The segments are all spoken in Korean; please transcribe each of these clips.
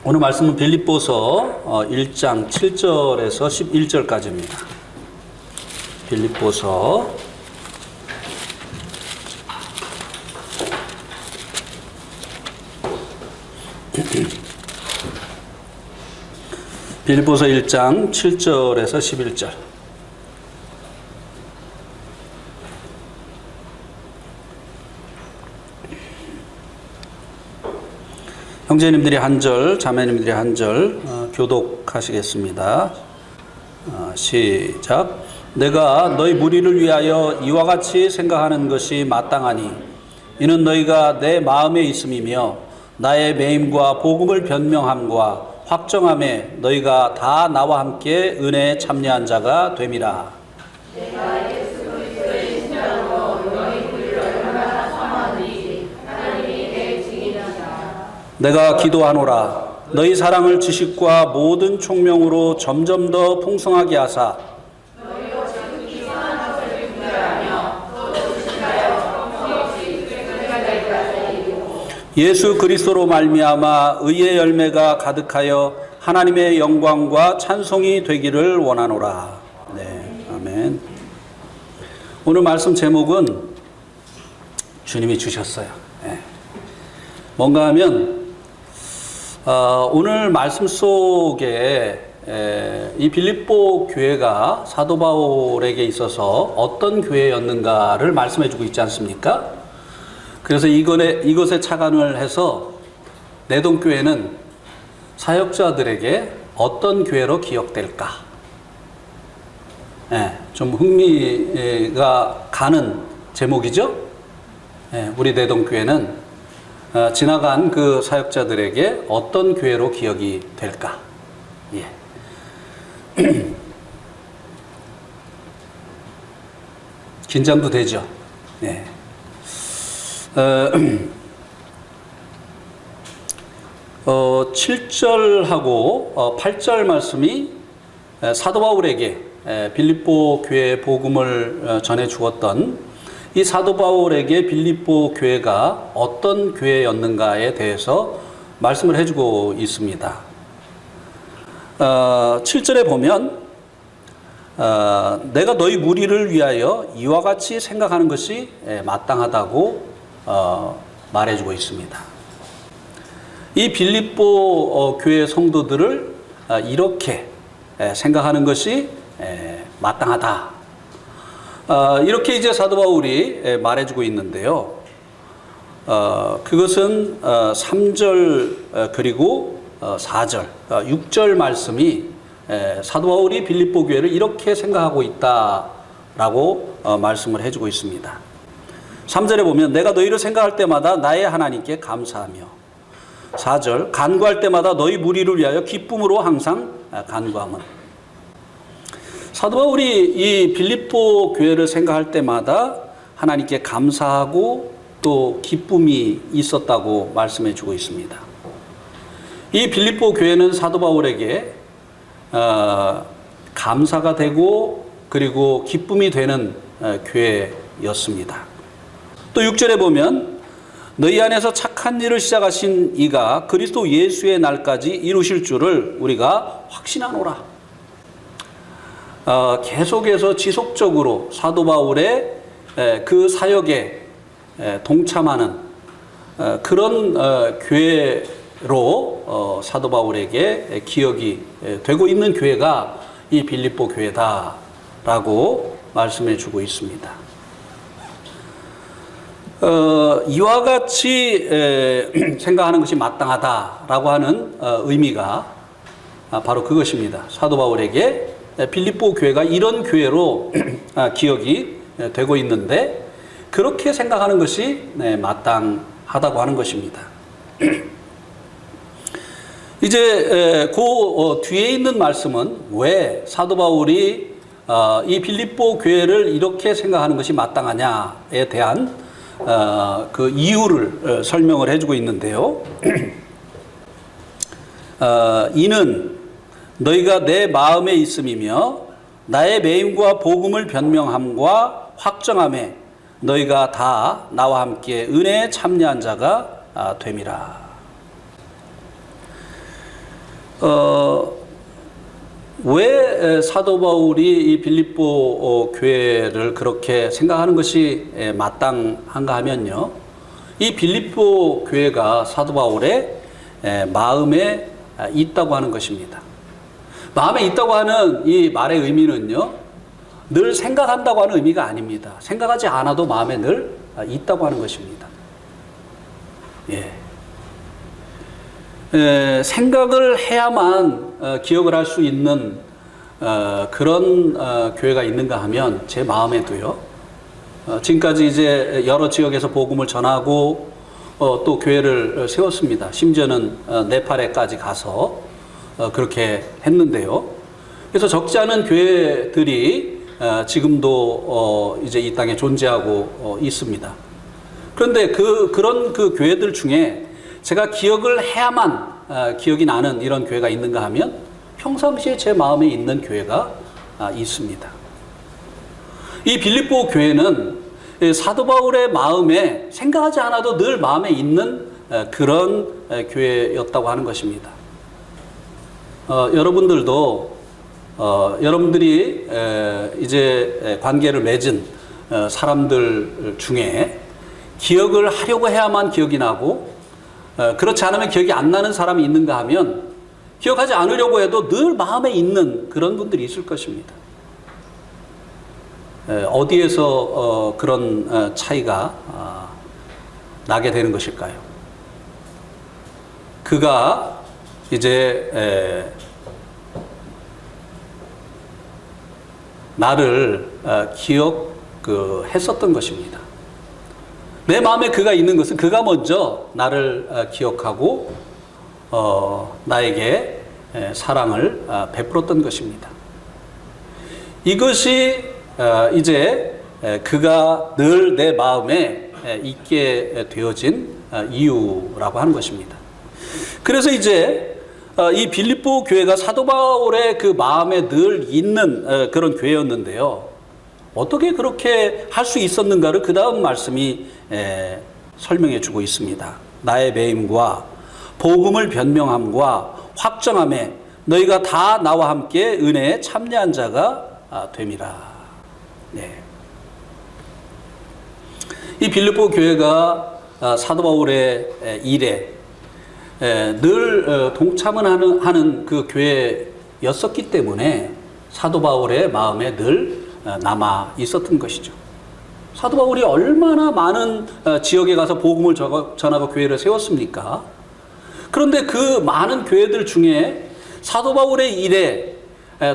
오늘 말씀은 빌립보서 1장 7절에서 11절까지입니다. 빌립보서 1장 7절에서 11절. 형제님들이 한 절, 자매님들이 한 절 교독하시겠습니다. 시작. 내가 너희 무리를 위하여 이와 같이 생각하는 것이 마땅하니 이는 너희가 내 마음에 있음이며 나의 매임과 복음을 변명함과 확정함에 너희가 다 나와 함께 은혜에 참여한 자가 됨이라. 내가 예수 그리스도의 신자로 너희 무리를 얼마나 사모하는지 하나님이 내 증인이다. 내가 기도하노라. 너희 사랑을 지식과 모든 총명으로 점점 더 풍성하게 하사 너희로 지극히 선한 것을 분별하며 또 조심하여 성없이 그리스도의 자리이고 예수 그리스도로 말미암아 의의 열매가 가득하여 하나님의 영광과 찬송이 되기를 원하노라. 네, 아멘. 오늘 말씀 제목은 주님이 주셨어요. 네. 뭔가 하면 오늘 말씀 속에 이 빌립보 교회가 사도 바울에게 있어서 어떤 교회였는가를 말씀해주고 있지 않습니까? 그래서 이것에 착안을 해서 내동교회는 사역자들에게 어떤 교회로 기억될까? 좀 흥미가 가는 제목이죠? 우리 내동교회는 지나간 그 사역자들에게 어떤 교회로 기억이 될까? 예. 긴장도 되죠? 네. 7절하고 8절 말씀이 사도 바울에게 빌립보 교회의 복음을 전해 주었던 이 사도 바울에게 빌립보 교회가 어떤 교회였는가에 대해서 말씀을 해주고 있습니다. 7절에 보면 내가 너희 무리를 위하여 이와 같이 생각하는 것이 마땅하다고 말해주고 있습니다. 이 빌립보 교회 성도들을 이렇게 생각하는 것이 마땅하다. 이렇게 이제 사도 바울이 말해주고 있는데요. 그것은 3절 그리고 4절, 6절 말씀이 사도 바울이 빌립보 교회를 이렇게 생각하고 있다라고 말씀을 해주고 있습니다. 3절에 보면 내가 너희를 생각할 때마다 나의 하나님께 감사하며 4절 간구할 때마다 너희 무리를 위하여 기쁨으로 항상 간구함은. 사도 바울이 이 빌립보 교회를 생각할 때마다 하나님께 감사하고 또 기쁨이 있었다고 말씀해 주고 있습니다. 이 빌립보 교회는 사도 바울에게 감사가 되고 그리고 기쁨이 되는 교회였습니다. 또 6절에 보면 너희 안에서 착한 일을 시작하신 이가 그리스도 예수의 날까지 이루실 줄을 우리가 확신하노라. 계속해서 지속적으로 사도 바울의 그 사역에 동참하는 그런 교회로 사도 바울에게 기억이 되고 있는 교회가 이 빌립보 교회다라고 말씀해 주고 있습니다. 이와 같이 생각하는 것이 마땅하다라고 하는 의미가 바로 그것입니다. 사도 바울에게 빌립보 교회가 이런 교회로 기억이 되고 있는데 그렇게 생각하는 것이 마땅하다고 하는 것입니다. 이제 그 뒤에 있는 말씀은 왜 사도 바울이 이 빌립보 교회를 이렇게 생각하는 것이 마땅하냐에 대한 그 이유를 설명을 해주고 있는데요. 이는 너희가 내 마음에 있음이며 나의 매임과 복음을 변명함과 확정함에 너희가 다 나와 함께 은혜에 참여한 자가 됨이라. 왜 사도 바울이 이 빌립보 교회를 그렇게 생각하는 것이 마땅한가 하면요. 이 빌립보 교회가 사도 바울의 마음에 있다고 하는 것입니다. 마음에 있다고 하는 이 말의 의미는요. 늘 생각한다고 하는 의미가 아닙니다. 생각하지 않아도 마음에 늘 있다고 하는 것입니다. 생각을 해야만 기억을 할 수 있는 그런 교회가 있는가 하면 제 마음에도요. 지금까지 이제 여러 지역에서 복음을 전하고 또 교회를 세웠습니다. 심지어는 네팔에까지 가서 그렇게 했는데요. 그래서 적지 않은 교회들이 지금도 이제 이 땅에 존재하고 있습니다. 그런데 그런 교회들 중에 제가 기억을 해야만 기억이 나는 이런 교회가 있는가 하면 평상시에 제 마음에 있는 교회가 있습니다. 이 빌립보 교회는 사도 바울의 마음에 생각하지 않아도 늘 마음에 있는 그런 교회였다고 하는 것입니다. 여러분들도 여러분들이 이제 관계를 맺은 사람들 중에 기억을 하려고 해야만 기억이 나고 그렇지 않으면 기억이 안 나는 사람이 있는가 하면 기억하지 않으려고 해도 늘 마음에 있는 그런 분들이 있을 것입니다. 어디에서 그런 차이가 나게 되는 것일까요? 그가 이제 나를 기억했었던 것입니다. 내 마음에 그가 있는 것은 그가 먼저 나를 기억하고 나에게 사랑을 베풀었던 것입니다. 이것이 이제 그가 늘 내 마음에 있게 되어진 이유라고 하는 것입니다. 그래서 이제 이 빌립보 교회가 사도 바울의 그 마음에 늘 있는 그런 교회였는데요. 어떻게 그렇게 할 수 있었는가를 그 다음 말씀이 설명해 주고 있습니다. 나의 매임과 복음을 변명함과 확정함에 너희가 다 나와 함께 은혜에 참여한 자가 됨이라. 이 빌립보 교회가 사도 바울의 일에 늘 동참을 하는 그 교회였었기 때문에 사도 바울의 마음에 늘 남아 있었던 것이죠. 사도 바울이 얼마나 많은 지역에 가서 복음을 전하고 교회를 세웠습니까? 그런데 그 많은 교회들 중에 사도 바울의 일에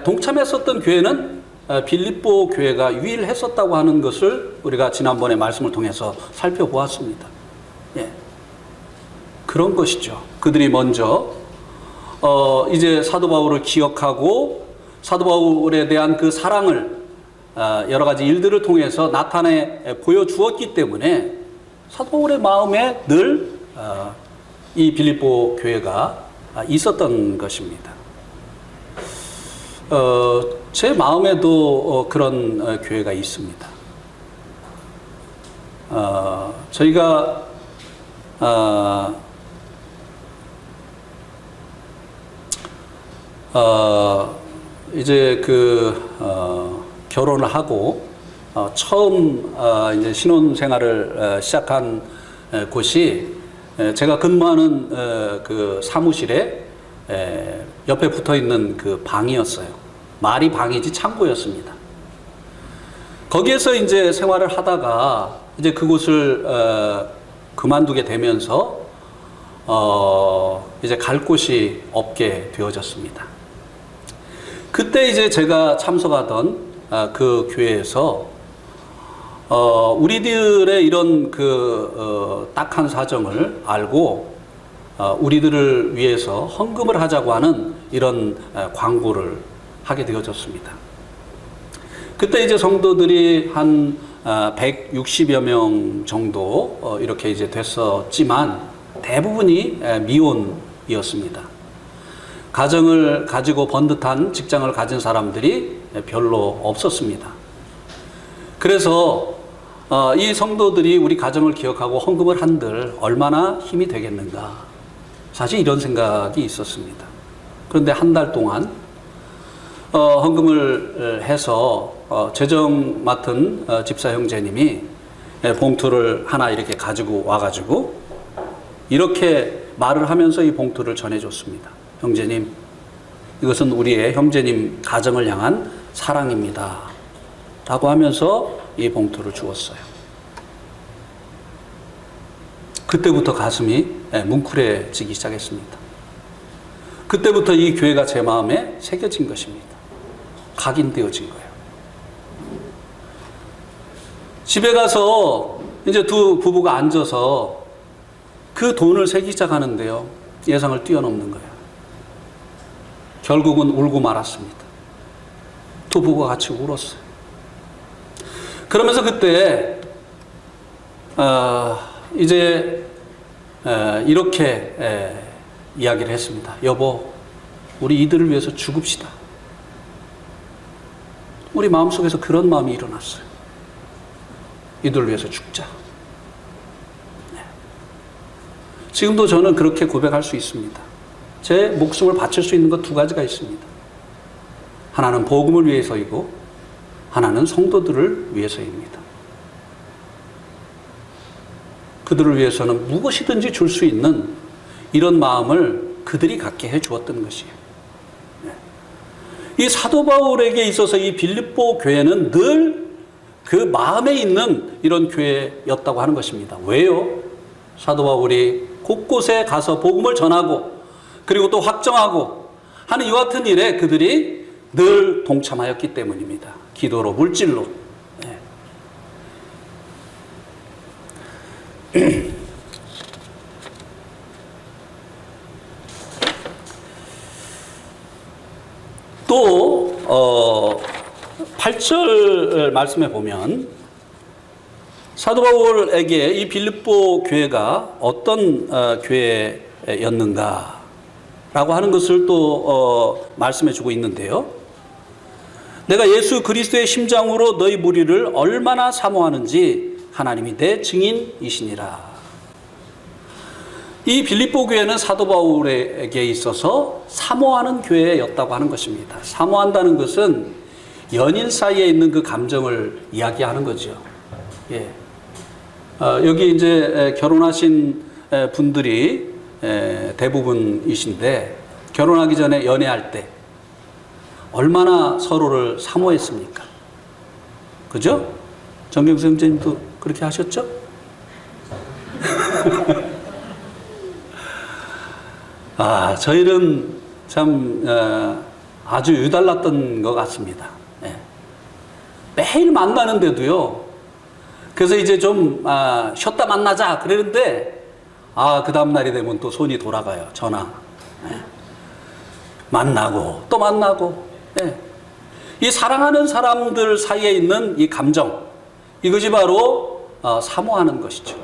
동참했었던 교회는 빌립보 교회가 유일했었다고 하는 것을 우리가 지난번에 말씀을 통해서 살펴보았습니다. 그런 것이죠. 그들이 먼저 이제 사도 바울을 기억하고 사도 바울에 대한 그 사랑을 여러 가지 일들을 통해서 나타내 보여주었기 때문에 사도 바울의 마음에 늘 이 빌립보 교회가 있었던 것입니다. 제 마음에도 그런 교회가 있습니다. 저희가 이제 결혼을 하고 처음 이제 신혼 생활을 시작한 곳이 제가 근무하는 그 사무실에 옆에 붙어 있는 그 방이었어요. 말이 방이지 창고였습니다. 거기에서 이제 생활을 하다가 이제 그곳을 그만두게 되면서 이제 갈 곳이 없게 되어졌습니다. 그때 이제 제가 참석하던 그 교회에서 우리들의 이런 딱한 사정을 알고 우리들을 위해서 헌금을 하자고 하는 이런 광고를 하게 되어졌습니다. 그때 이제 성도들이 한 160여 명 정도 이렇게 이제 됐었지만 대부분이 미혼이었습니다. 가정을 가지고 번듯한 직장을 가진 사람들이 별로 없었습니다. 그래서 이 성도들이 우리 가정을 기억하고 헌금을 한들 얼마나 힘이 되겠는가. 사실 이런 생각이 있었습니다. 그런데 한 달 동안 헌금을 해서 재정 맡은 집사 형제님이 봉투를 하나 이렇게 가지고 와가지고 이렇게 말을 하면서 이 봉투를 전해줬습니다. 형제님, 이것은 우리의 형제님 가정을 향한 사랑입니다. 라고 하면서 이 봉투를 주었어요. 그때부터 가슴이 뭉클해지기 시작했습니다. 그때부터 이 교회가 제 마음에 새겨진 것입니다. 각인되어진 거예요. 집에 가서 이제 두 부부가 앉아서 그 돈을 세기 시작하는데요. 예상을 뛰어넘는 거예요. 결국은 울고 말았습니다. 두 부부가 같이 울었어요. 그러면서 그때 이제 이렇게 이야기를 했습니다. 여보, 우리 이들을 위해서 죽읍시다. 우리 마음속에서 그런 마음이 일어났어요. 이들을 위해서 죽자. 네. 지금도 저는 그렇게 고백할 수 있습니다. 제 목숨을 바칠 수 있는 것 두 가지가 있습니다. 하나는 복음을 위해서이고 하나는 성도들을 위해서입니다. 그들을 위해서는 무엇이든지 줄 수 있는 이런 마음을 그들이 갖게 해 주었던 것이에요. 이 사도 바울에게 있어서 이 빌립보 교회는 늘 그 마음에 있는 이런 교회였다고 하는 것입니다. 왜요? 사도 바울이 곳곳에 가서 복음을 전하고 그리고 또 확정하고 하는 이와 같은 일에 그들이 늘 동참하였기 때문입니다. 기도로, 물질로. 네. 또 8절 말씀에 보면 사도 바울에게 이 빌립보 교회가 어떤 교회였는가 라고 하는 것을 또 말씀해 주고 있는데요. 내가 예수 그리스도의 심장으로 너희 무리를 얼마나 사모하는지 하나님이 내 증인이시니라. 이 빌립보 교회는 사도 바울에게 있어서 사모하는 교회였다고 하는 것입니다. 사모한다는 것은 연인 사이에 있는 그 감정을 이야기하는 거죠. 예. 여기 이제 결혼하신 분들이 대부분이신데 결혼하기 전에 연애할 때 얼마나 서로를 사모했습니까? 그죠? 정경수 형제님도 그렇게 하셨죠? 저희는 참 아주 유달랐던 것 같습니다. 예. 매일 만나는데도요. 그래서 이제 좀 쉬었다 만나자 그러는데 그 다음 날이 되면 또 손이 돌아가요. 전화. 예. 만나고 또 만나고. 예. 이 사랑하는 사람들 사이에 있는 이 감정, 이것이 바로 사모하는 것이죠.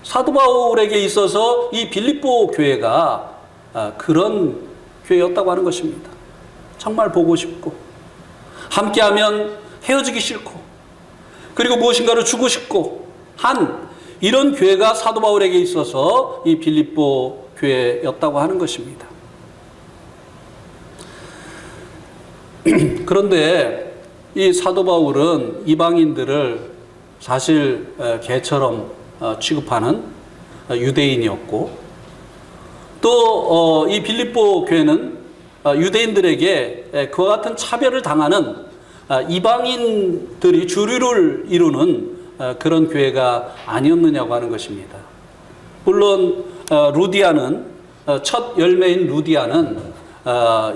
사도 바울에게 있어서 이 빌립보 교회가 그런 교회였다고 하는 것입니다. 정말 보고 싶고 함께하면 헤어지기 싫고 그리고 무엇인가를 주고 싶고 한 이런 교회가 사도 바울에게 있어서 이 빌립보 교회였다고 하는 것입니다. 그런데 이 사도 바울은 이방인들을 사실 개처럼 취급하는 유대인이었고 또 이 빌립보 교회는 유대인들에게 그와 같은 차별을 당하는 이방인들이 주류를 이루는 그런 교회가 아니었느냐고 하는 것입니다. 물론 루디아는 첫 열매인 루디아는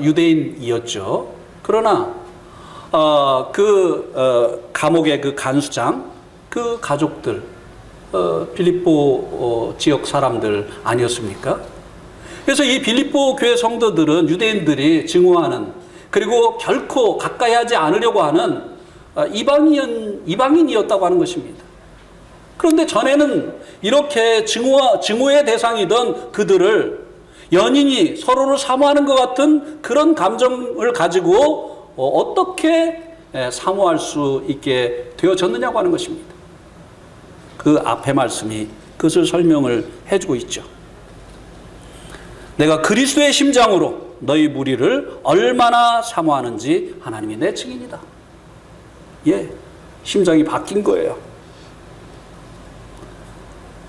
유대인이었죠. 그러나 감옥의 그 간수장, 그 가족들 빌립보 지역 사람들 아니었습니까? 그래서 이 빌립보 교회 성도들은 유대인들이 증오하는 그리고 결코 가까이 하지 않으려고 하는 이방인이었다고 하는 것입니다. 그런데 전에는 이렇게 증오의 대상이던 그들을 연인이 서로를 사모하는 것 같은 그런 감정을 가지고 어떻게 사모할 수 있게 되어졌느냐고 하는 것입니다. 그 앞에 말씀이 그것을 설명을 해주고 있죠. 내가 그리스도의 심장으로 너희 무리를 얼마나 사모하는지 하나님이 내 증인이다. 예, 심장이 바뀐 거예요.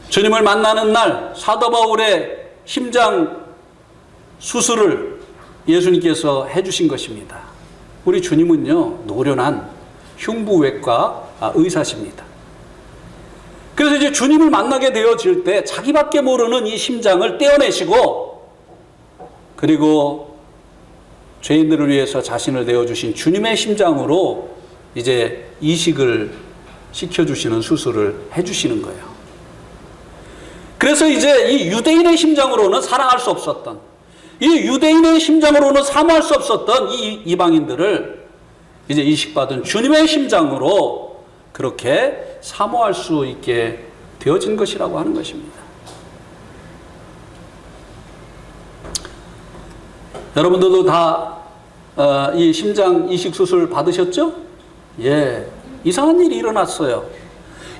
주님을 만나는 날 사도 바울의 심장 수술을 예수님께서 해주신 것입니다. 우리 주님은요, 노련한 흉부외과 의사십니다. 그래서 이제 주님을 만나게 되어질 때 자기밖에 모르는 이 심장을 떼어내시고, 그리고 죄인들을 위해서 자신을 내어주신 주님의 심장으로 이제 이식을 시켜주시는 수술을 해주시는 거예요. 그래서 이제 이 유대인의 심장으로는 사랑할 수 없었던, 이 유대인의 심장으로는 사모할 수 없었던 이 이방인들을 이제 이식받은 주님의 심장으로 그렇게 사모할 수 있게 되어진 것이라고 하는 것입니다. 여러분들도 다 이 심장 이식 수술 받으셨죠? 예, 이상한 일이 일어났어요.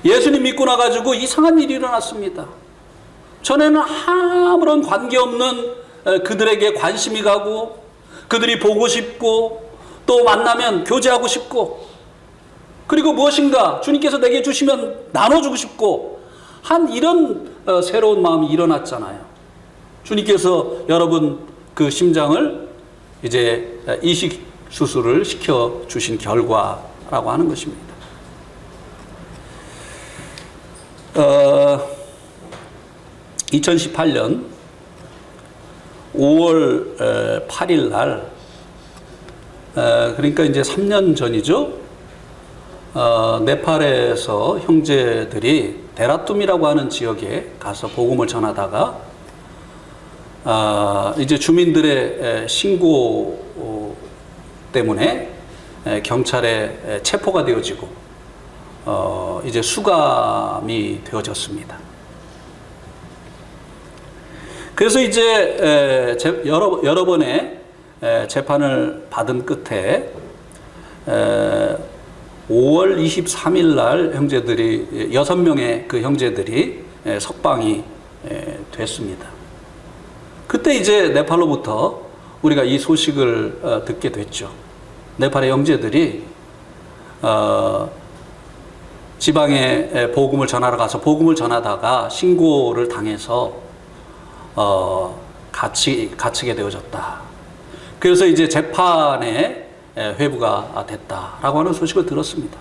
예수님 믿고 나가지고 이상한 일이 일어났습니다. 전에는 아무런 관계없는 그들에게 관심이 가고, 그들이 보고 싶고, 또 만나면 교제하고 싶고, 그리고 무엇인가 주님께서 내게 주시면 나눠주고 싶고 한 이런 새로운 마음이 일어났잖아요. 주님께서 여러분 그 심장을 이제 이식 수술을 시켜주신 결과라고 하는 것입니다. 2018년 5월 8일 날, 그러니까 이제 3년 전이죠. 네팔에서 형제들이 데라툼이라고 하는 지역에 가서 복음을 전하다가 이제 주민들의 신고 때문에 경찰에 체포가 되어지고 이제 수감이 되어졌습니다. 그래서 이제 여러 번의 재판을 받은 끝에 5월 23일 날 형제들이 6명의 그 형제들이 석방이 됐습니다. 그때 이제 네팔로부터 우리가 이 소식을 듣게 됐죠. 네팔의 형제들이 지방에 복음을 전하러 가서 복음을 전하다가 신고를 당해서 갇히게 되어졌다. 그래서 이제 재판에 회부가 됐다라고 하는 소식을 들었습니다.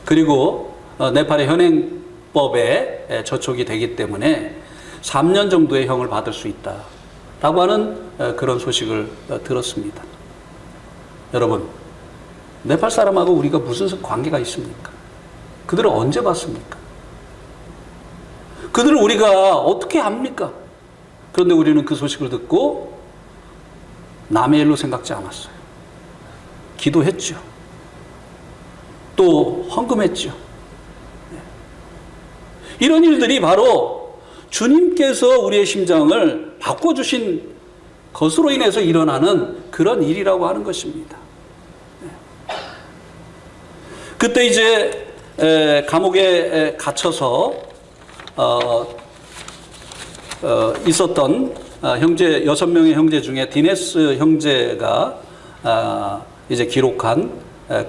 그리고 네팔의 현행법에 저촉이 되기 때문에 3년 정도의 형을 받을 수 있다라고 하는 그런 소식을 들었습니다. 여러분, 네팔 사람하고 우리가 무슨 관계가 있습니까? 그들을 언제 봤습니까? 그들을 우리가 어떻게 압니까? 그런데 우리는 그 소식을 듣고 남의 일로 생각지 않았어요. 기도했죠. 또 헌금했죠. 이런 일들이 바로 주님께서 우리의 심장을 바꿔주신 것으로 인해서 일어나는 그런 일이라고 하는 것입니다. 그때 이제 감옥에 갇혀서 있었던 형제 6명의 형제 중에 디네스 형제가 이제 기록한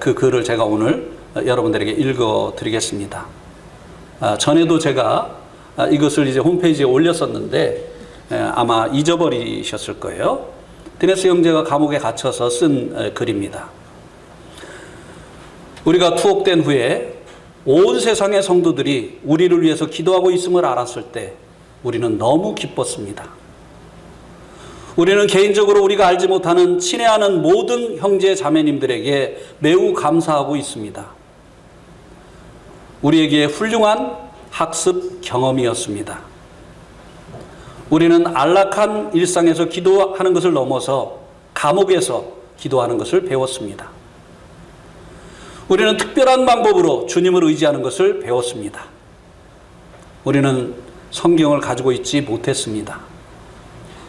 그 글을 제가 오늘 여러분들에게 읽어 드리겠습니다. 전에도 제가 이것을 이제 홈페이지에 올렸었는데 아마 잊어버리셨을 거예요. 디네스 형제가 감옥에 갇혀서 쓴 글입니다. 우리가 투옥된 후에 온 세상의 성도들이 우리를 위해서 기도하고 있음을 알았을 때 우리는 너무 기뻤습니다. 우리는 개인적으로 우리가 알지 못하는 친애하는 모든 형제 자매님들에게 매우 감사하고 있습니다. 우리에게 훌륭한 학습 경험이었습니다. 우리는 안락한 일상에서 기도하는 것을 넘어서 감옥에서 기도하는 것을 배웠습니다. 우리는 특별한 방법으로 주님을 의지하는 것을 배웠습니다. 우리는 성경을 가지고 있지 못했습니다.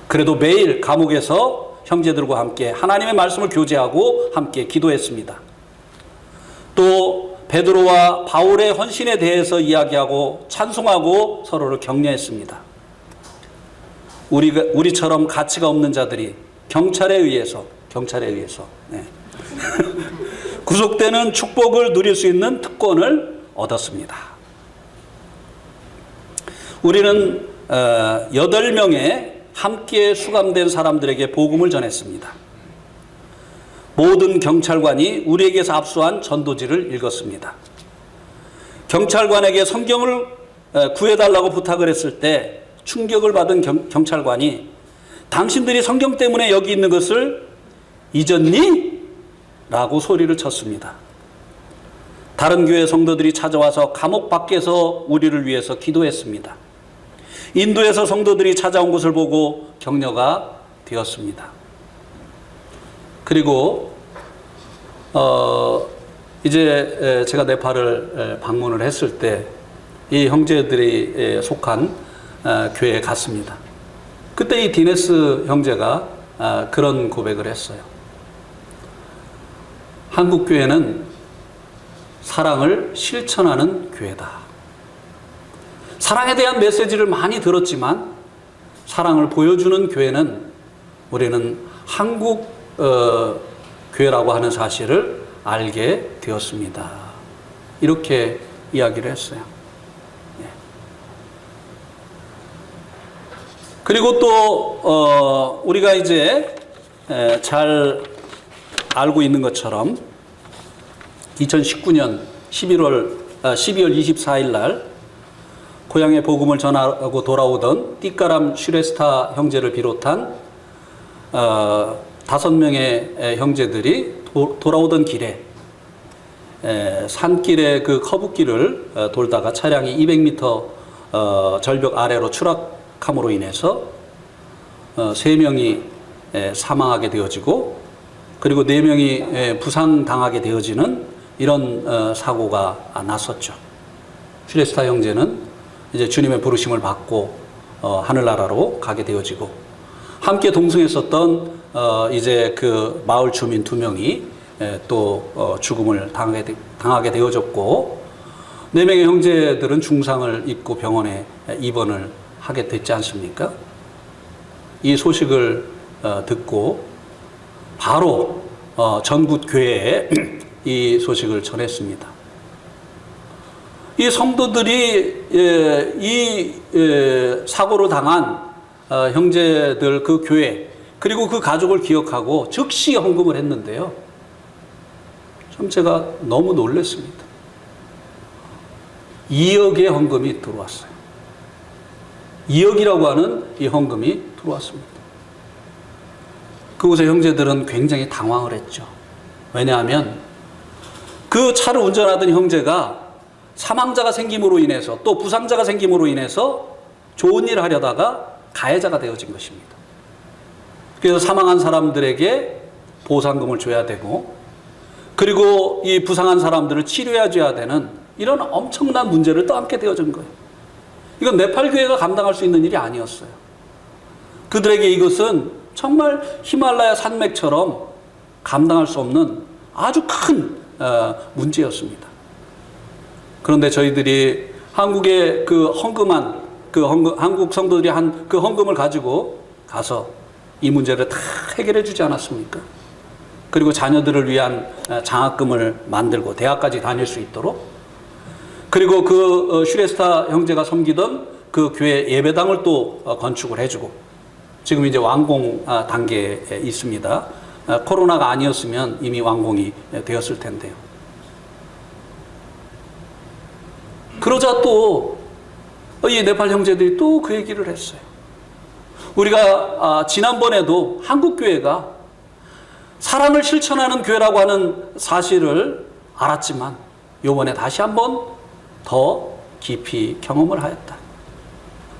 그래도 매일 감옥에서 형제들과 함께 하나님의 말씀을 교제하고 함께 기도했습니다. 또 베드로와 바울의 헌신에 대해서 이야기하고 찬송하고 서로를 격려했습니다. 우리처럼 가치가 없는 자들이 경찰에 의해서 네. 구속되는 축복을 누릴 수 있는 특권을 얻었습니다. 우리는 8명의 함께 수감된 사람들에게 복음을 전했습니다. 모든 경찰관이 우리에게서 압수한 전도지를 읽었습니다. 경찰관에게 성경을 구해달라고 부탁을 했을 때 충격을 받은 경찰관이 당신들이 성경 때문에 여기 있는 것을 잊었니? 라고 소리를 쳤습니다. 다른 교회 성도들이 찾아와서 감옥 밖에서 우리를 위해서 기도했습니다. 인도에서 성도들이 찾아온 것을 보고 격려가 되었습니다. 그리고 이제 제가 네팔을 방문을 했을 때 이 형제들이 속한 교회에 갔습니다. 그때 이 디네스 형제가 그런 고백을 했어요. 한국 교회는 사랑을 실천하는 교회다. 사랑에 대한 메시지를 많이 들었지만 사랑을 보여주는 교회는 우리는 한국 교회라고 하는 사실을 알게 되었습니다. 이렇게 이야기를 했어요. 예. 그리고 또 우리가 이제 잘 알고 있는 것처럼 2019년 12월 24일 날 고향의 복음을 전하고 돌아오던 띠까람 슈레스타 형제를 비롯한 5명의 형제들이 돌아오던 길에 산길의 그 커브길을 돌다가 차량이 200m 절벽 아래로 추락함으로 인해서 3명이 사망하게 되어지고 그리고 4명이 부상당하게 되어지는 이런 사고가 났었죠. 슈레스타 형제는 이제 주님의 부르심을 받고 하늘나라로 가게 되어지고 함께 동승했었던 이제 그 마을 주민 2명이 또 죽음을 당하게 되어졌고 4명의 형제들은 중상을 입고 병원에 입원을 하게 됐지 않습니까? 이 소식을 듣고 바로 전국 교회에 이 소식을 전했습니다. 이 성도들이 이 사고를 당한 형제들 그 교회 그리고 그 가족을 기억하고 즉시 헌금을 했는데요. 좀 제가 너무 놀랐습니다. 2억의 헌금이 들어왔어요. 2억이라고 하는 이 헌금이 들어왔습니다. 그곳의 형제들은 굉장히 당황을 했죠. 왜냐하면 그 차를 운전하던 형제가 사망자가 생김으로 인해서 또 부상자가 생김으로 인해서 좋은 일을 하려다가 가해자가 되어진 것입니다. 그래서 사망한 사람들에게 보상금을 줘야 되고 그리고 이 부상한 사람들을 치료해 줘야 되는 이런 엄청난 문제를 떠안게 되어진 거예요. 이건 네팔 교회가 감당할 수 있는 일이 아니었어요. 그들에게 이것은 정말 히말라야 산맥처럼 감당할 수 없는 아주 큰 문제였습니다. 그런데 저희들이 한국의 그 헌금한 한국 성도들이 한 그 헌금을 가지고 가서 이 문제를 다 해결해 주지 않았습니까? 그리고 자녀들을 위한 장학금을 만들고 대학까지 다닐 수 있도록 그리고 그 슈레스타 형제가 섬기던 그 교회 예배당을 또 건축을 해주고 지금 이제 완공 단계에 있습니다. 코로나가 아니었으면 이미 완공이 되었을 텐데요. 그러자 또 이 네팔 형제들이 또 그 얘기를 했어요. 우리가 지난번에도 한국교회가 사랑을 실천하는 교회라고 하는 사실을 알았지만 이번에 다시 한번 더 깊이 경험을 하였다.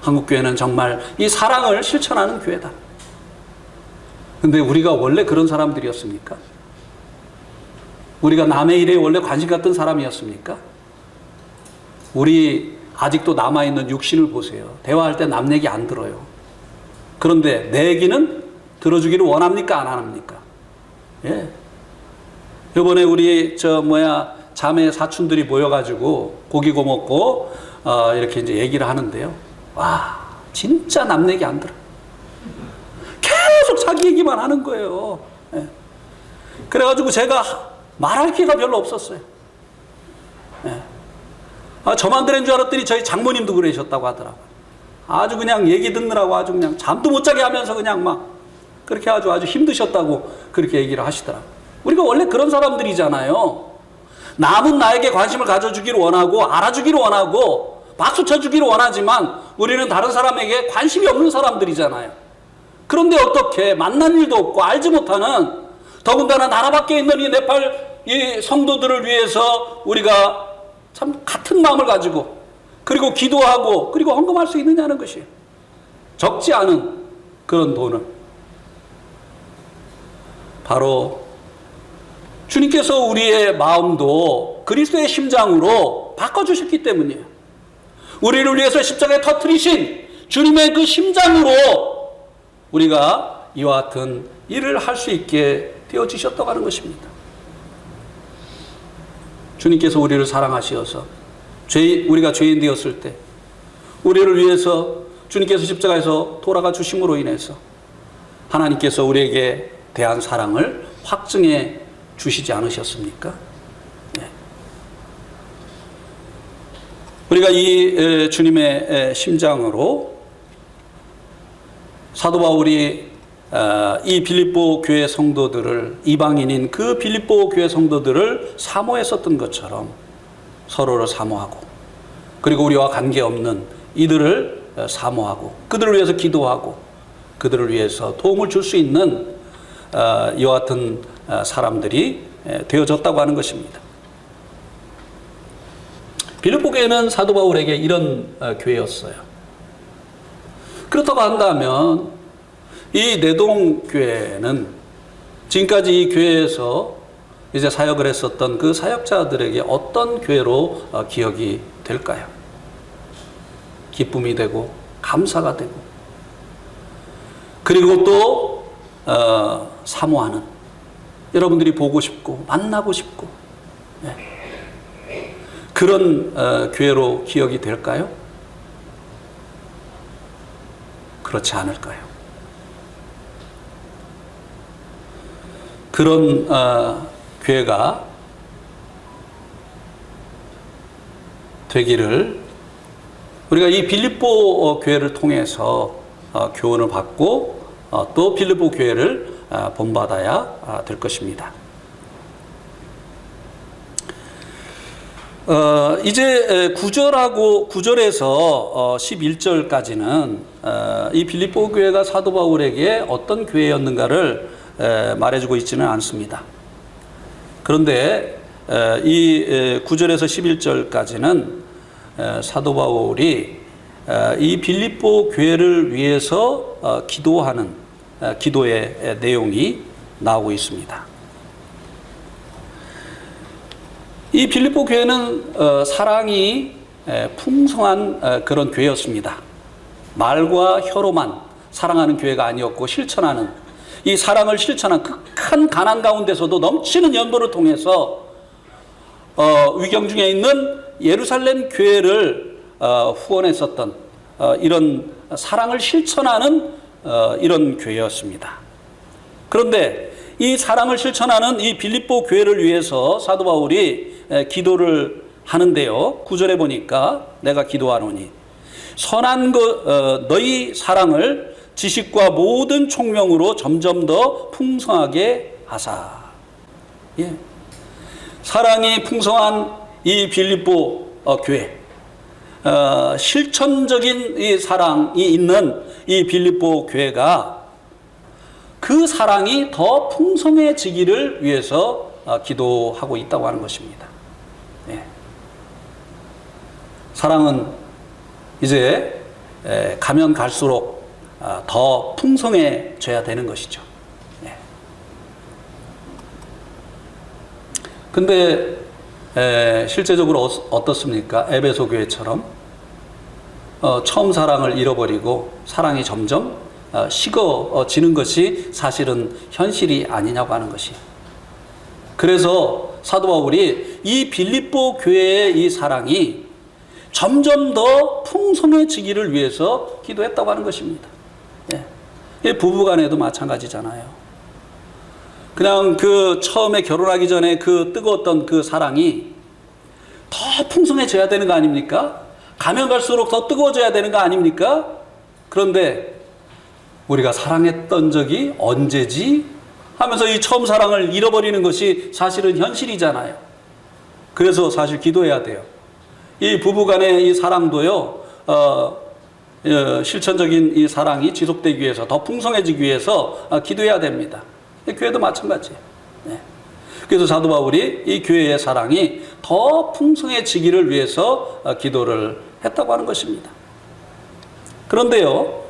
한국교회는 정말 이 사랑을 실천하는 교회다. 근데 우리가 원래 그런 사람들이었습니까? 우리가 남의 일에 원래 관심 갖던 사람이었습니까? 우리 아직도 남아있는 육신을 보세요. 대화할 때 남 얘기 안 들어요. 그런데 내 얘기는 들어주기를 원합니까? 안 합니까? 예. 이번에 우리 자매 사촌들이 모여가지고 고기 구워 먹고 이렇게 이제 얘기를 하는데요. 와, 진짜 남 얘기 안 들어. 계속 자기 얘기만 하는 거예요. 예. 그래가지고 제가 말할 기회가 별로 없었어요. 예. 저만 그런 줄 알았더니 저희 장모님도 그러셨다고 하더라고요. 아주 그냥 얘기 듣느라고 아주 그냥 잠도 못 자게 하면서 그냥 막 그렇게 아주 힘드셨다고 그렇게 얘기를 하시더라고요. 우리가 원래 그런 사람들이잖아요. 남은 나에게 관심을 가져주기를 원하고 알아주기를 원하고 박수 쳐주기를 원하지만 우리는 다른 사람에게 관심이 없는 사람들이잖아요. 그런데 어떻게 만난 일도 없고 알지 못하는, 더군다나 나라 밖에 있는 이 네팔 이 성도들을 위해서 우리가 참 같은 마음을 가지고 그리고 기도하고 그리고 헌금할 수 있느냐는 것이 적지 않은 그런 돈을 바로 주님께서 우리의 마음도 그리스도의 심장으로 바꿔주셨기 때문이에요. 우리를 위해서 십자가에 터뜨리신 주님의 그 심장으로 우리가 이와 같은 일을 할 수 있게 되어지셨다고 하는 것입니다. 주님께서 우리를 사랑하시어서 우리가 죄인 되었을 때 우리를 위해서 주님께서 십자가에서 돌아가 주심으로 인해서 하나님께서 우리에게 대한 사랑을 확증해 주시지 않으셨습니까? 네. 우리가 이 주님의 심장으로 사도 바울이 이 빌립보 교회 성도들을, 이방인인 그 빌립보 교회 성도들을 사모했었던 것처럼 서로를 사모하고 그리고 우리와 관계없는 이들을 사모하고 그들을 위해서 기도하고 그들을 위해서 도움을 줄 수 있는 이와 같은 사람들이 되어졌다고 하는 것입니다. 빌립보 교회는 사도 바울에게 이런 교회였어요. 그렇다고 한다면 이 내동교회는 지금까지 이 교회에서 이제 사역을 했었던 그 사역자들에게 어떤 교회로 기억이 될까요? 기쁨이 되고 감사가 되고 그리고 또 사모하는, 여러분들이 보고 싶고 만나고 싶고 그런 교회로 기억이 될까요? 그렇지 않을까요? 그런 교회가 되기를 우리가 이 빌립보 교회를 통해서 교훈을 받고 또 빌립보 교회를 본받아야 될 것입니다. 이제 9절에서 11절까지는 이 빌립보 교회가 사도 바울에게 어떤 교회였는가를 말해주고 있지는 않습니다. 그런데 이 9절에서 11절까지는 사도 바울이 이 빌립보 교회를 위해서 기도하는 기도의 내용이 나오고 있습니다. 이 빌립보 교회는 사랑이 풍성한 그런 교회였습니다. 말과 혀로만 사랑하는 교회가 아니었고 실천하는, 이 사랑을 실천한 극한 가난 가운데서도 넘치는 연보를 통해서 위경 중에 있는 예루살렘 교회를 후원했었던 이런 사랑을 실천하는 이런 교회였습니다. 그런데 이 사랑을 실천하는 이 빌립보 교회를 위해서 사도 바울이 기도를 하는데요. 9절에 보니까 내가 기도하노니 선한 너희 사랑을 지식과 모든 총명으로 점점 더 풍성하게 하사. 예. 사랑이 풍성한 이 빌립보 교회, 실천적인 이 사랑이 있는 이 빌립보 교회가 그 사랑이 더 풍성해지기를 위해서 기도하고 있다고 하는 것입니다. 예. 사랑은 이제 가면 갈수록 더 풍성해져야 되는 것이죠. 예. 근데 실제적으로 어떻습니까? 에베소 교회처럼 처음 사랑을 잃어버리고 사랑이 점점 식어지는 것이 사실은 현실이 아니냐고 하는 것이. 그래서 사도 바울이 이 빌립보 교회의 이 사랑이 점점 더 풍성해지기를 위해서 기도했다고 하는 것입니다. 예. 부부간에도 마찬가지잖아요. 그냥 그 처음에 결혼하기 전에 그 뜨거웠던 그 사랑이 더 풍성해져야 되는 거 아닙니까? 가면 갈수록 더 뜨거워져야 되는 거 아닙니까? 그런데 우리가 사랑했던 적이 언제지? 하면서 이 처음 사랑을 잃어버리는 것이 사실은 현실이잖아요. 그래서 사실 기도해야 돼요. 이 부부간의 이 사랑도요, 실천적인 이 사랑이 지속되기 위해서, 더 풍성해지기 위해서 기도해야 됩니다. 교회도 마찬가지예요. 네. 그래서 사도 바울이 이 교회의 사랑이 더 풍성해지기를 위해서 기도를 했다고 하는 것입니다. 그런데요,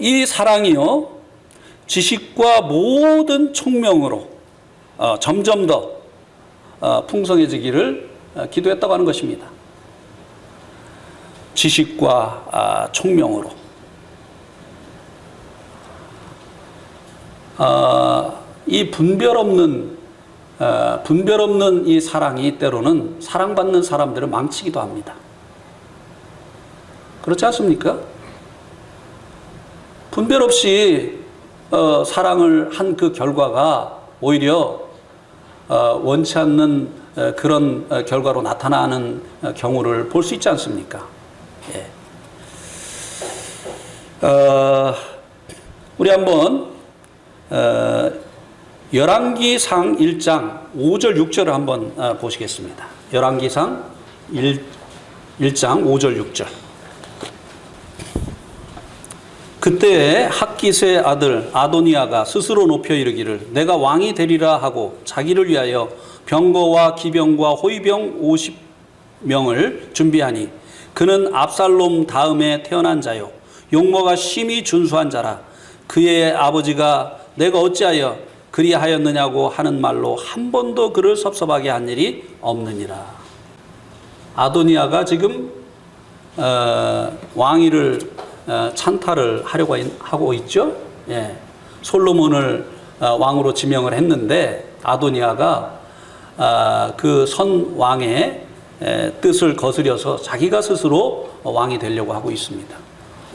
이 사랑이요, 지식과 모든 총명으로 점점 더 풍성해지기를 기도했다고 하는 것입니다. 지식과 총명으로. 이 분별 없는 이 사랑이 때로는 사랑받는 사람들을 망치기도 합니다. 그렇지 않습니까? 분별 없이 사랑을 한 그 결과가 오히려 원치 않는 그런 결과로 나타나는 경우를 볼 수 있지 않습니까? 예. 우리 한번 열왕기상 1장 5절 6절을 한번 보시겠습니다. 열왕기상 1장 5절 6절. 그때 핫깃의 아들 아도니아가 스스로 높여 이르기를 내가 왕이 되리라 하고 자기를 위하여 병거와 기병과 호위병 50명을 준비하니 그는 압살롬 다음에 태어난 자요 용모가 심히 준수한 자라. 그의 아버지가 내가 어찌하여 그리하였느냐고 하는 말로 한 번도 그를 섭섭하게 한 일이 없느니라. 아도니아가 지금 왕위를 찬탈을 하려고 하고 있죠. 예. 솔로몬을 왕으로 지명을 했는데 아도니아가 그 선 왕의 뜻을 거스려서 자기가 스스로 왕이 되려고 하고 있습니다.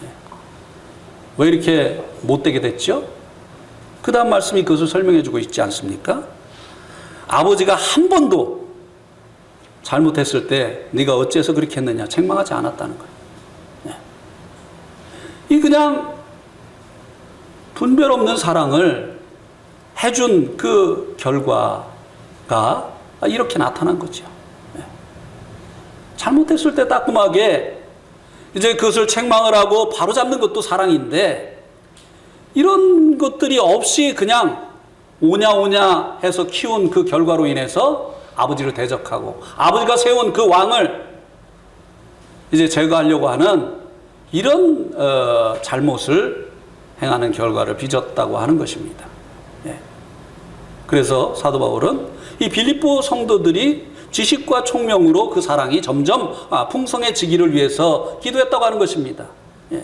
예. 왜 이렇게 못되게 됐죠? 그 다음 말씀이 그것을 설명해 주고 있지 않습니까? 아버지가 한 번도 잘못했을 때 네가 어째서 그렇게 했느냐 책망하지 않았다는 거예요. 이 그냥 분별 없는 사랑을 해준 그 결과가 이렇게 나타난 거죠. 잘못했을 때 따끔하게 이제 그것을 책망을 하고 바로잡는 것도 사랑인데 이런 것들이 없이 그냥 오냐 해서 키운 그 결과로 인해서 아버지를 대적하고 아버지가 세운 그 왕을 이제 제거하려고 하는 이런 잘못을 행하는 결과를 빚었다고 하는 것입니다. 예. 그래서 사도 바울은 이 빌립보 성도들이 지식과 총명으로 그 사랑이 점점 풍성해지기를 위해서 기도했다고 하는 것입니다. 예.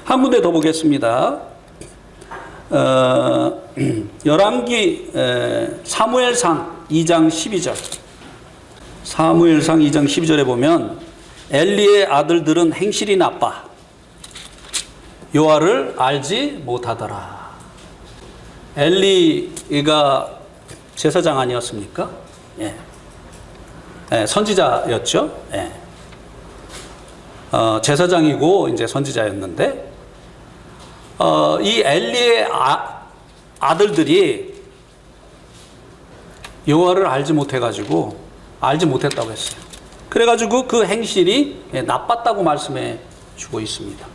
한 군데 더 보겠습니다. 열왕기 사무엘상 2장 12절. 사무엘상 2장 12절에 보면 엘리의 아들들은 행실이 나빠 여호와를 알지 못하더라. 엘리가 제사장 아니었습니까? 예. 예, 선지자였죠. 예. 제사장이고 이제 선지자였는데 이 엘리의 아들들이 여호와를 알지 못했다고 했어요. 그래가지고 그 행실이 나빴다고 말씀해 주고 있습니다.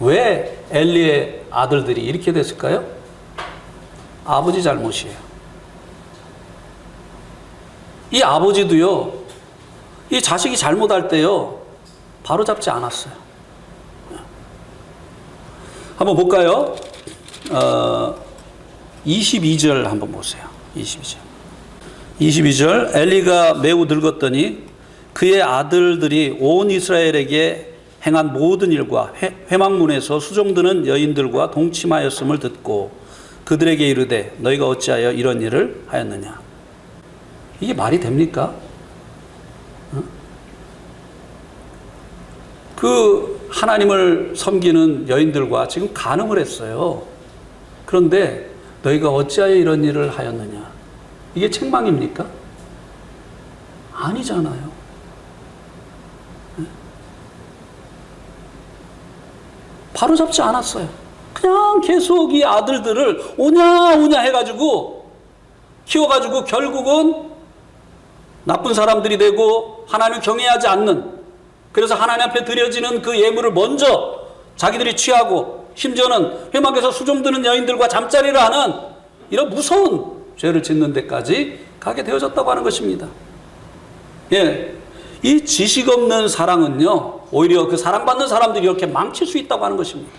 왜 엘리의 아들들이 이렇게 됐을까요? 아버지 잘못이에요. 이 아버지도요, 이 자식이 잘못할 때요, 바로 잡지 않았어요. 한번 볼까요? 22절 한번 보세요. 22절 엘리가 매우 늙었더니 그의 아들들이 온 이스라엘에게 행한 모든 일과 회막문에서 수종드는 여인들과 동침하였음을 듣고 그들에게 이르되 너희가 어찌하여 이런 일을 하였느냐. 이게 말이 됩니까? 그 하나님을 섬기는 여인들과 지금 간음을 했어요. 그런데 너희가 어찌하여 이런 일을 하였느냐? 이게 책망입니까? 아니잖아요. 바로잡지 않았어요. 그냥 계속 이 아들들을 오냐 해가지고 키워가지고 결국은 나쁜 사람들이 되고 하나님을 경외하지 않는, 그래서 하나님 앞에 드려지는 그 예물을 먼저 자기들이 취하고 심지어는 회막에서 수종 드는 여인들과 잠자리를 하는 이런 무서운 죄를 짓는 데까지 가게 되어졌다고 하는 것입니다. 예, 이 지식 없는 사랑은요, 오히려 그 사랑받는 사람들이 이렇게 망칠 수 있다고 하는 것입니다.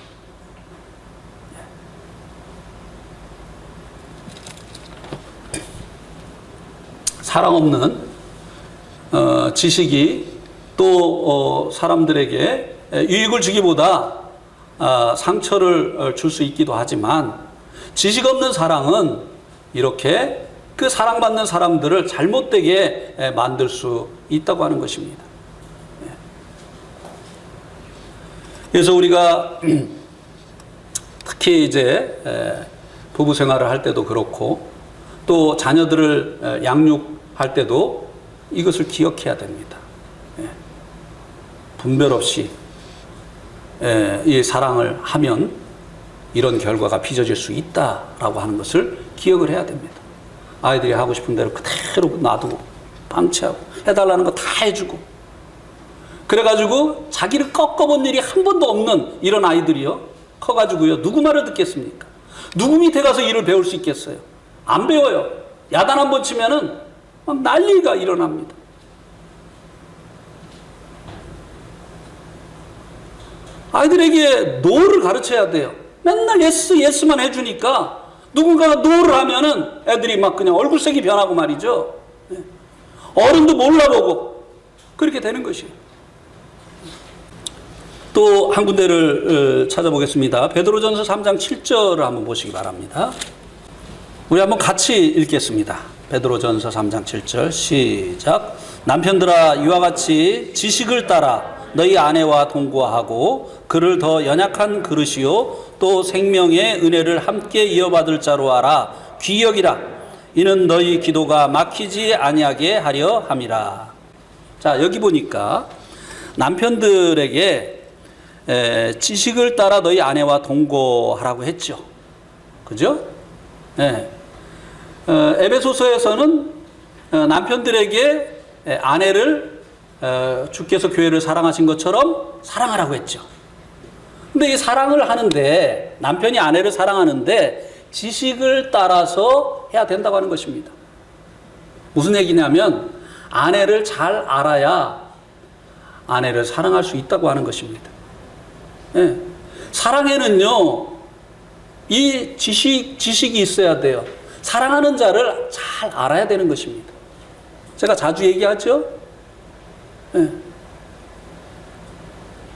사랑 없는 지식이 또 사람들에게 유익을 주기보다 상처를 줄 수 있기도 하지만, 지식 없는 사랑은 이렇게 그 사랑받는 사람들을 잘못되게 만들 수 있다고 하는 것입니다. 그래서 우리가 특히 이제 부부 생활을 할 때도 그렇고 또 자녀들을 양육할 때도 이것을 기억해야 됩니다. 분별 없이 이 사랑을 하면 이런 결과가 빚어질 수 있다라고 하는 것을 기억을 해야 됩니다. 아이들이 하고 싶은 대로 그대로 놔두고 방치하고 해달라는 거 다 해주고, 그래가지고 자기를 꺾어본 일이 한 번도 없는 이런 아이들이요, 커가지고요, 누구 말을 듣겠습니까? 누구 밑에 가서 일을 배울 수 있겠어요? 안 배워요. 야단 한 번 치면은 막 난리가 일어납니다. 아이들에게 노를 가르쳐야 돼요. 맨날 예스만 해주니까 누군가가 노를 하면은 애들이 막 그냥 얼굴색이 변하고 말이죠. 어른도 몰라보고 그렇게 되는 것이에요. 또 한 군데를 찾아보겠습니다. 베드로전서 3장 7절을 한번 보시기 바랍니다. 우리 한번 같이 읽겠습니다. 베드로전서 3장 7절 시작. 남편들아, 이와 같이 지식을 따라 너희 아내와 동거하고 그를 더 연약한 그릇이요 또 생명의 은혜를 함께 이어받을 자로 알아 귀히 여기라. 이는 너희 기도가 막히지 아니하게 하려 함이라. 자, 여기 보니까 남편들에게 지식을 따라 너희 아내와 동거하라고 했죠. 그죠? 에베소서에서는 남편들에게 아내를 주께서 교회를 사랑하신 것처럼 사랑하라고 했죠. 근데 이 사랑을 하는데, 남편이 아내를 사랑하는데 지식을 따라서 해야 된다고 하는 것입니다. 무슨 얘기냐면 아내를 잘 알아야 아내를 사랑할 수 있다고 하는 것입니다. 사랑에는요, 이 지식이 있어야 돼요. 사랑하는 자를 잘 알아야 되는 것입니다. 제가 자주 얘기하죠.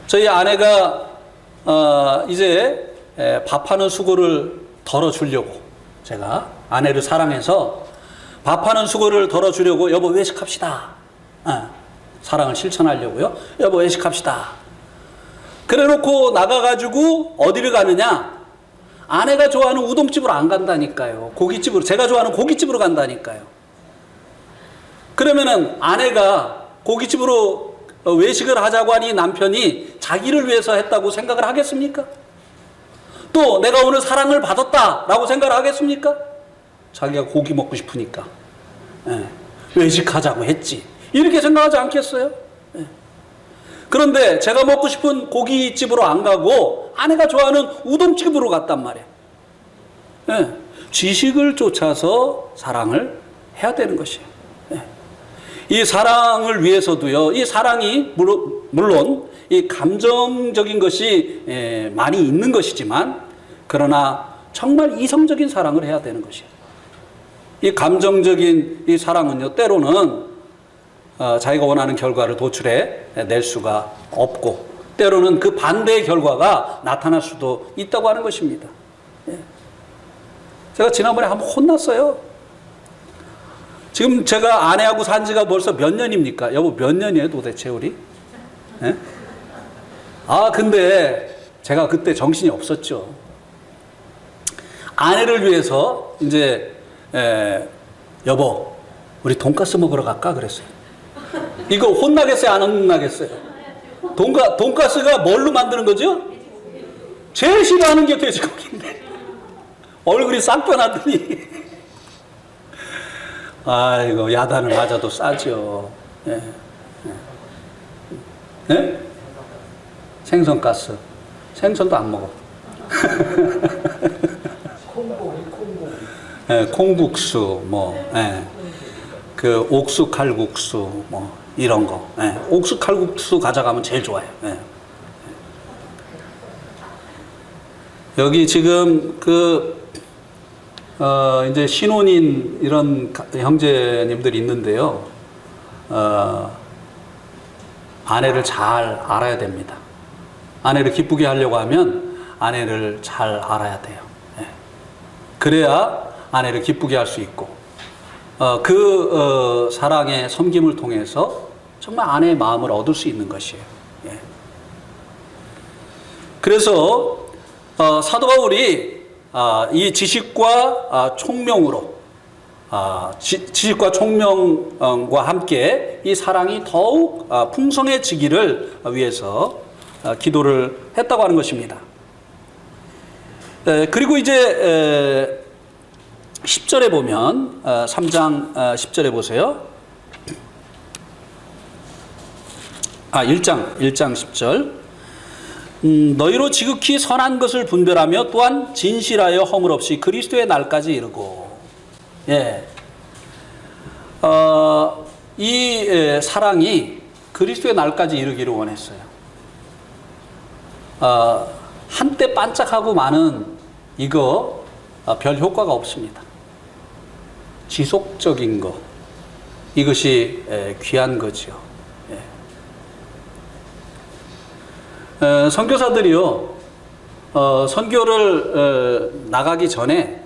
저희 아내가 이제 밥하는 수고를 덜어주려고, 제가 아내를 사랑해서 밥하는 수고를 덜어주려고 여보 외식합시다. 사랑을 실천하려고요. 여보 외식합시다. 그래놓고 나가가지고 어디를 가느냐? 아내가 좋아하는 우동집으로 안 간다니까요. 고깃집으로, 제가 좋아하는 고깃집으로 간다니까요. 그러면은 아내가 고깃집으로 외식을 하자고 하니 남편이 자기를 위해서 했다고 생각을 하겠습니까? 또 내가 오늘 사랑을 받았다라고 생각을 하겠습니까? 자기가 고기 먹고 싶으니까 외식하자고 했지, 이렇게 생각하지 않겠어요? 그런데 제가 먹고 싶은 고깃집으로 안 가고 아내가 좋아하는 우동집으로 갔단 말이에요. 지식을 쫓아서 사랑을 해야 되는 것이에요. 이 사랑을 위해서도요, 이 사랑이 물론 이 감정적인 것이 많이 있는 것이지만, 그러나 정말 이성적인 사랑을 해야 되는 것이에요. 이 감정적인 이 사랑은요, 때로는 자기가 원하는 결과를 도출해 낼 수가 없고, 때로는 그 반대의 결과가 나타날 수도 있다고 하는 것입니다. 제가 지난번에 한번 혼났어요. 지금 제가 아내하고 산 지가 벌써 몇 년입니까? 여보, 몇 년이에요 도대체 우리? 근데 제가 그때 정신이 없었죠. 아내를 위해서 이제 여보, 우리 돈가스 먹으러 갈까 그랬어요. 이거 혼나겠어요, 안 혼나겠어요? 돈가스가 뭘로 만드는 거죠? 제일 싫어하는 게 돼지고기인데 얼굴이 싹 변하더니 아이고, 야단을 맞아도 싸죠. 예. 네? 생선가스. 생선도 안 먹어. 예, 콩국수, 뭐, 예. 그 옥수 칼국수, 뭐 이런 거. 예. 옥수 칼국수 가져가면 제일 좋아요. 예. 여기 지금 이제 신혼인 이런 형제님들이 있는데요. 아내를 잘 알아야 됩니다. 아내를 기쁘게 하려고 하면 아내를 잘 알아야 돼요. 예. 그래야 아내를 기쁘게 할 수 있고, 사랑의 섬김을 통해서 정말 아내의 마음을 얻을 수 있는 것이에요. 예. 그래서 사도 바울이 이 지식과 총명으로, 지식과 총명과 함께 이 사랑이 더욱 풍성해지기를 위해서 기도를 했다고 하는 것입니다. 그리고 이제 10절에 보면 3장 10절에 보세요. 1장 10절. 너희로 지극히 선한 것을 분별하며 또한 진실하여 허물 없이 그리스도의 날까지 이르고. 예. 이 사랑이 그리스도의 날까지 이르기를 원했어요. 한때 반짝하고 마는 이거 별 효과가 없습니다. 지속적인 거, 이것이 귀한 거죠. 선교사들이요, 선교를 나가기 전에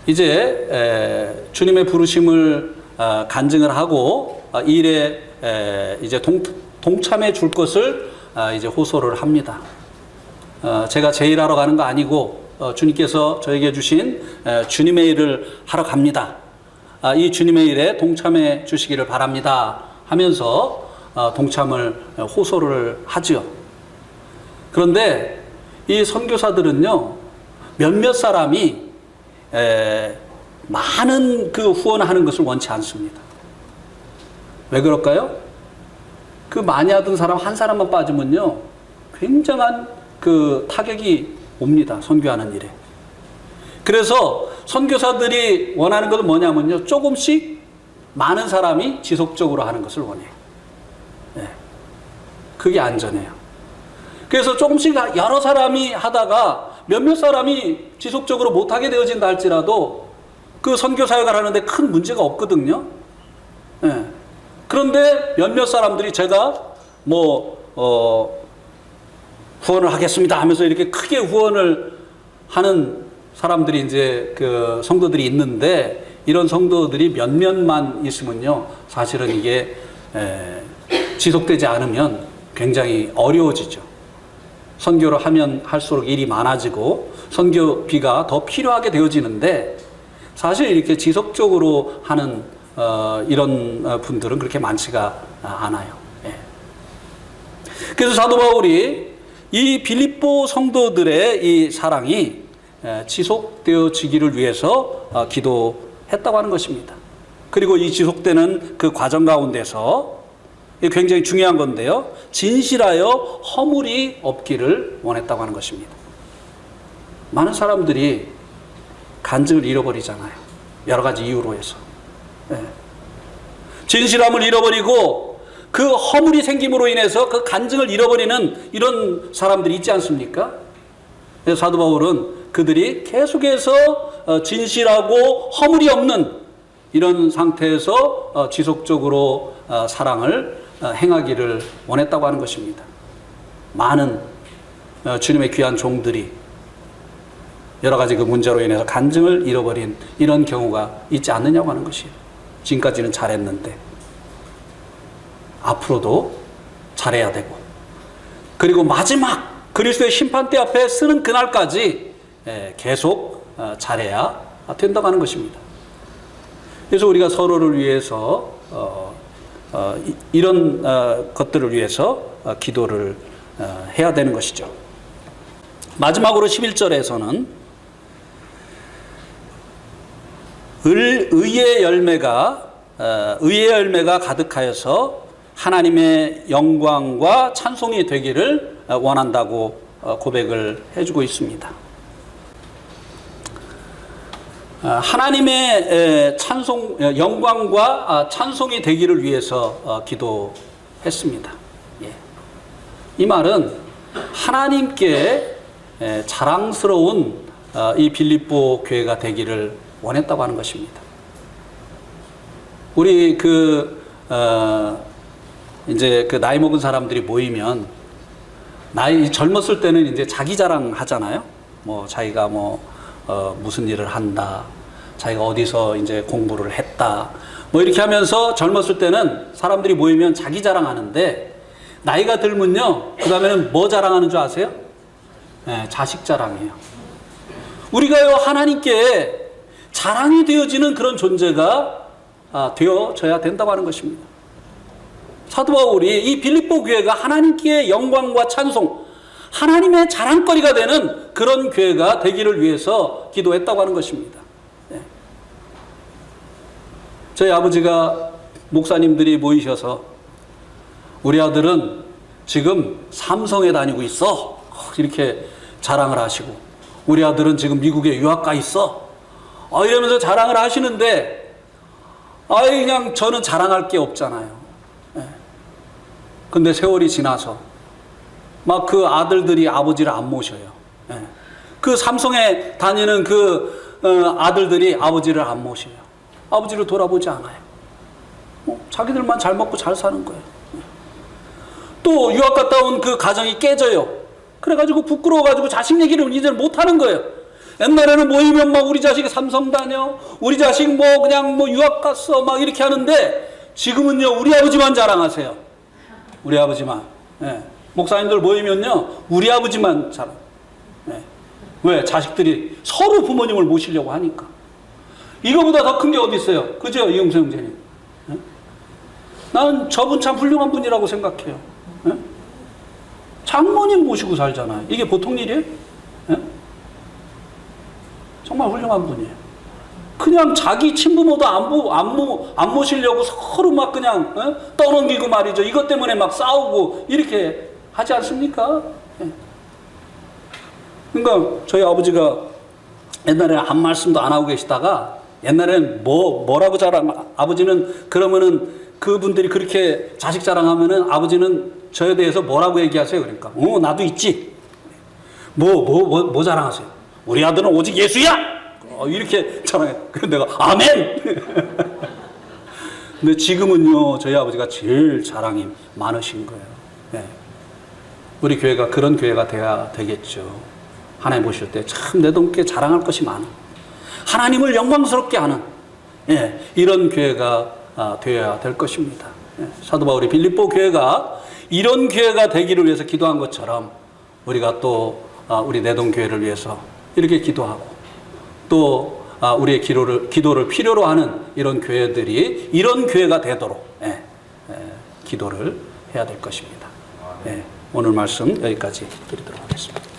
이제 주님의 부르심을 간증을 하고 이 일에 이제 동참해 줄 것을 이제 호소를 합니다. 제가 제 일하러 가는 거 아니고 주님께서 저에게 주신 주님의 일을 하러 갑니다. 이 주님의 일에 동참해 주시기를 바랍니다 하면서 동참을 호소를 하지요. 그런데 이 선교사들은요, 몇몇 사람이 많은 그 후원하는 것을 원치 않습니다. 왜 그럴까요? 그 많이 하던 사람 한 사람만 빠지면요, 굉장한 그 타격이 옵니다. 선교하는 일에. 그래서 선교사들이 원하는 것은 뭐냐면요, 조금씩 많은 사람이 지속적으로 하는 것을 원해요. 네. 그게 안전해요. 그래서 조금씩 여러 사람이 하다가 몇몇 사람이 지속적으로 못하게 되어진다 할지라도 그 선교 사역을 하는데 큰 문제가 없거든요. 네. 그런데 몇몇 사람들이 제가 후원을 하겠습니다 하면서 이렇게 크게 후원을 하는 사람들이 이제 그 성도들이 있는데, 이런 성도들이 몇몇만 있으면요, 사실은 이게 지속되지 않으면 굉장히 어려워지죠. 선교를 하면 할수록 일이 많아지고 선교비가 더 필요하게 되어지는데, 사실 이렇게 지속적으로 하는 이런 분들은 그렇게 많지가 않아요. 예. 그래서 사도 바울이 이 빌립보 성도들의 이 사랑이 지속되어지기를 위해서 기도했다고 하는 것입니다. 그리고 이 지속되는 그 과정 가운데서 굉장히 중요한 건데요, 진실하여 허물이 없기를 원했다고 하는 것입니다. 많은 사람들이 간증을 잃어버리잖아요. 여러 가지 이유로 해서. 진실함을 잃어버리고 그 허물이 생김으로 인해서 그 간증을 잃어버리는 이런 사람들이 있지 않습니까? 그래서 사도 바울은 그들이 계속해서 진실하고 허물이 없는 이런 상태에서 지속적으로 사랑을 행하기를 원했다고 하는 것입니다. 많은 주님의 귀한 종들이 여러 가지 그 문제로 인해서 간증을 잃어버린 이런 경우가 있지 않느냐고 하는 것이에요. 지금까지는 잘했는데 앞으로도 잘해야 되고, 그리고 마지막 그리스도의 심판대 앞에 쓰는 그날까지 계속 잘해야 된다고 하는 것입니다. 그래서 우리가 서로를 위해서 이런 것들을 위해서 기도를 해야 되는 것이죠. 마지막으로 11절에서는 의의 열매가 가득하여서 하나님의 영광과 찬송이 되기를 원한다고 고백을 해주고 있습니다. 하나님의 영광과 찬송이 되기를 위해서 기도했습니다. 이 말은 하나님께 자랑스러운 이 빌립보 교회가 되기를 원했다고 하는 것입니다. 우리 이제 나이 먹은 사람들이 모이면 젊었을 때는 이제 자기 자랑 하잖아요. 뭐 자기가 무슨 일을 한다, 자기가 어디서 이제 공부를 했다, 뭐 이렇게 하면서 젊었을 때는 사람들이 모이면 자기 자랑하는데, 나이가 들면요, 그 다음에는 뭐 자랑하는 줄 아세요? 자식 자랑이에요. 우리가요, 하나님께 자랑이 되어지는 그런 존재가 되어져야 된다고 하는 것입니다. 사도 바울이 이 빌립보 교회가 하나님께 영광과 찬송, 하나님의 자랑거리가 되는 그런 교회가 되기를 위해서 기도했다고 하는 것입니다. 저희 아버지가 목사님들이 모이셔서 우리 아들은 지금 삼성에 다니고 있어, 이렇게 자랑을 하시고, 우리 아들은 지금 미국에 유학 가 있어, 이러면서 자랑을 하시는데, 그냥 저는 자랑할 게 없잖아요. 근데 세월이 지나서 막 그 아들들이 아버지를 안 모셔요. 그 삼성에 다니는 아들들이 아버지를 안 모셔요. 아버지를 돌아보지 않아요. 자기들만 잘 먹고 잘 사는 거예요. 또 유학 갔다 온 그 가정이 깨져요. 그래가지고 부끄러워가지고 자식 얘기를 이제 못하는 거예요. 옛날에는 모이면 막 우리 자식이 삼성 다녀, 우리 자식 그냥 유학 갔어, 막 이렇게 하는데, 지금은요, 우리 아버지만 자랑하세요. 우리 아버지만. 목사님들 모이면요, 우리 아버지만 자랑. 왜? 자식들이 서로 부모님을 모시려고 하니까. 이거보다 더 큰 게 어디 있어요? 그죠, 이용세 형제님? 난 저분 참 훌륭한 분이라고 생각해요. 장모님 모시고 살잖아요. 이게 보통 일이에요? 정말 훌륭한 분이에요. 그냥 자기 친부모도 안 모시려고 서로 막 그냥 떠넘기고 말이죠. 이것 때문에 막 싸우고 이렇게 하지 않습니까? 그러니까 저희 아버지가 옛날에 아무 말씀도 안 하고 계시다가, 옛날엔 뭐라고 아버지는 그러면은 그분들이 그렇게 자식 자랑하면은 아버지는 저에 대해서 뭐라고 얘기하세요? 그러니까 나도 있지. 뭐 자랑하세요? 우리 아들은 오직 예수야. 이렇게 자랑해. 그래서 내가 아멘. 근데 지금은요, 저희 아버지가 제일 자랑이 많으신 거예요. 우리 교회가 그런 교회가 돼야 되겠죠. 하나님 보실 때 참 내 동께 자랑할 것이 많은, 하나님을 영광스럽게 하는 이런 교회가 되어야 될 것입니다. 사도 바울이 빌립보 교회가 이런 교회가 되기를 위해서 기도한 것처럼, 우리가 또 우리 내동교회를 위해서 이렇게 기도하고, 또 우리의 기도를 필요로 하는 이런 교회들이 이런 교회가 되도록 기도를 해야 될 것입니다. 오늘 말씀 여기까지 드리도록 하겠습니다.